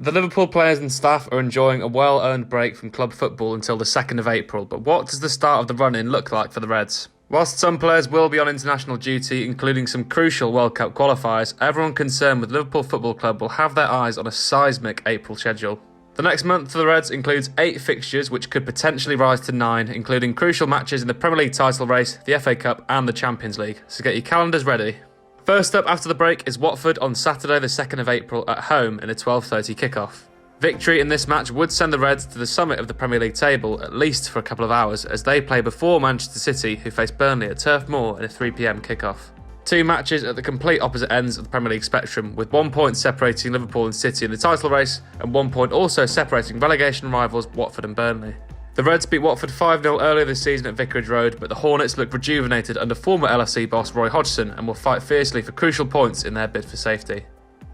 The Liverpool players and staff are enjoying a well-earned break from club football until the 2nd of April, but what does the start of the run-in look like for the Reds? Whilst some players will be on international duty, including some crucial World Cup qualifiers, everyone concerned with Liverpool Football Club will have their eyes on a seismic April schedule. The next month for the Reds includes 8 fixtures, which could potentially rise to 9, including crucial matches in the Premier League title race, the FA Cup and the Champions League, so get your calendars ready. First up after the break is Watford on Saturday the 2nd of April at home in a 12:30 kickoff. Victory in this match would send the Reds to the summit of the Premier League table, at least for a couple of hours, as they play before Manchester City, who face Burnley at Turf Moor in a 3 p.m. kickoff. 2 matches at the complete opposite ends of the Premier League spectrum, with 1 point separating Liverpool and City in the title race, and 1 point also separating relegation rivals Watford and Burnley. The Reds beat Watford 5-0 earlier this season at Vicarage Road, but the Hornets look rejuvenated under former LFC boss Roy Hodgson and will fight fiercely for crucial points in their bid for safety.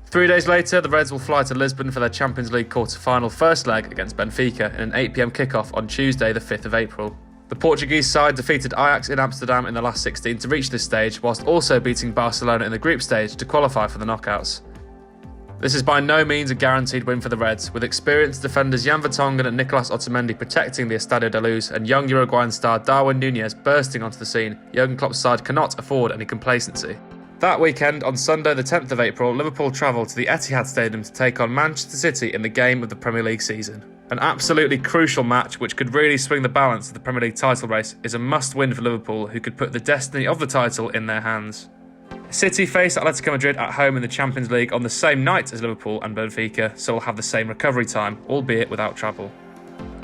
3 days later, the Reds will fly to Lisbon for their Champions League quarter-final first leg against Benfica in an 8 p.m. kickoff on Tuesday the 5th of April. The Portuguese side defeated Ajax in Amsterdam in the last 16 to reach this stage, whilst also beating Barcelona in the group stage to qualify for the knockouts. This is by no means a guaranteed win for the Reds, with experienced defenders Jan Vertonghen and Nicolas Otamendi protecting the Estadio da Luz and young Uruguayan star Darwin Núñez bursting onto the scene. Jurgen Klopp's side cannot afford any complacency. That weekend, on Sunday the 10th of April, Liverpool travel to the Etihad Stadium to take on Manchester City in the game of the Premier League season. An absolutely crucial match which could really swing the balance of the Premier League title race is a must-win for Liverpool, who could put the destiny of the title in their hands. City face Atletico Madrid at home in the Champions League on the same night as Liverpool and Benfica, so will have the same recovery time, albeit without travel.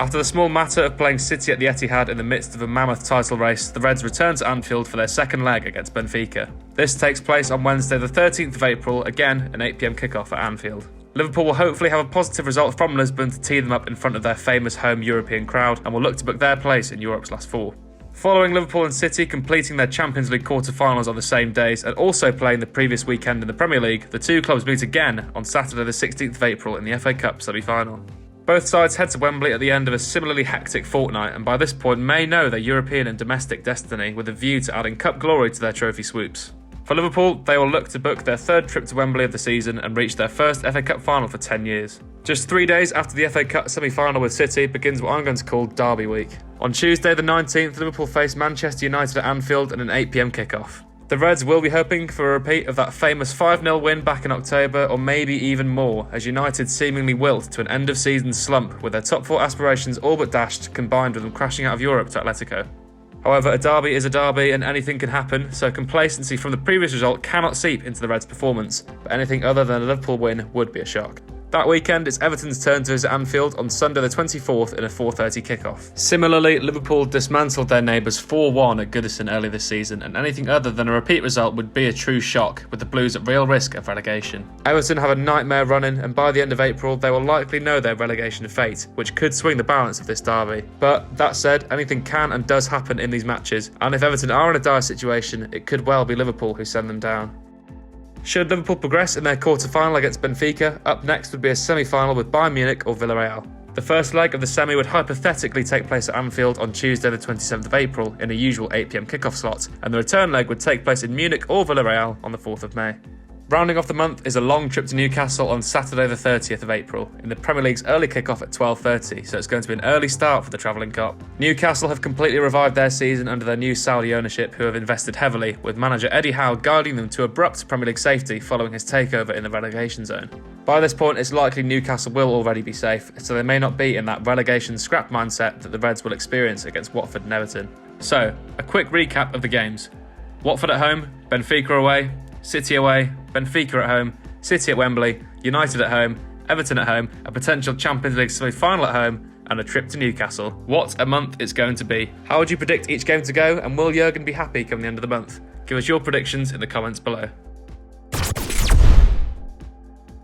After the small matter of playing City at the Etihad in the midst of a mammoth title race, the Reds return to Anfield for their second leg against Benfica. This takes place on Wednesday the 13th of April, again an 8 p.m. kickoff at Anfield. Liverpool will hopefully have a positive result from Lisbon to tee them up in front of their famous home European crowd and will look to book their place in Europe's last 4. Following Liverpool and City completing their Champions League quarter-finals on the same days and also playing the previous weekend in the Premier League, the two clubs meet again on Saturday the 16th of April in the FA Cup semi-final. Both sides head to Wembley at the end of a similarly hectic fortnight and by this point may know their European and domestic destiny, with a view to adding cup glory to their trophy swoops. For Liverpool, they will look to book their 3rd trip to Wembley of the season and reach their first FA Cup final for 10 years. Just 3 days after the FA Cup semi-final with City begins what I'm going to call Derby Week. On Tuesday the 19th, Liverpool face Manchester United at Anfield in an 8 p.m. kickoff. The Reds will be hoping for a repeat of that famous 5-0 win back in October, or maybe even more, as United seemingly wilt to an end-of-season slump with their top 4 aspirations all but dashed, combined with them crashing out of Europe to Atletico. However, a derby is a derby and anything can happen, so complacency from the previous result cannot seep into the Reds' performance, but anything other than a Liverpool win would be a shock. That weekend, it's Everton's turn to visit Anfield on Sunday the 24th in a 4:30 kickoff. Similarly, Liverpool dismantled their neighbours 4-1 at Goodison earlier this season, and anything other than a repeat result would be a true shock, with the Blues at real risk of relegation. Everton have a nightmare run-in, and by the end of April, they will likely know their relegation fate, which could swing the balance of this derby. But, that said, anything can and does happen in these matches, and if Everton are in a dire situation, it could well be Liverpool who send them down. Should Liverpool progress in their quarter-final against Benfica, up next would be a semi-final with Bayern Munich or Villarreal. The first leg of the semi would hypothetically take place at Anfield on Tuesday the 27th of April in a usual 8 p.m. kickoff slot, and the return leg would take place in Munich or Villarreal on the 4th of May. Rounding off the month is a long trip to Newcastle on Saturday the 30th of April, in the Premier League's early kickoff at 12:30, so it's going to be an early start for the travelling cop. Newcastle have completely revived their season under their new Saudi ownership, who have invested heavily, with manager Eddie Howe guiding them to abrupt Premier League safety following his takeover in the relegation zone. By this point, it's likely Newcastle will already be safe, so they may not be in that relegation scrap mindset that the Reds will experience against Watford and Everton. So, a quick recap of the games. Watford at home, Benfica away, City away, Benfica at home, City at Wembley, United at home, Everton at home, a potential Champions League semi-final at home, and a trip to Newcastle. What a month it's going to be. How would you predict each game to go, and will Jurgen be happy come the end of the month? Give us your predictions in the comments below.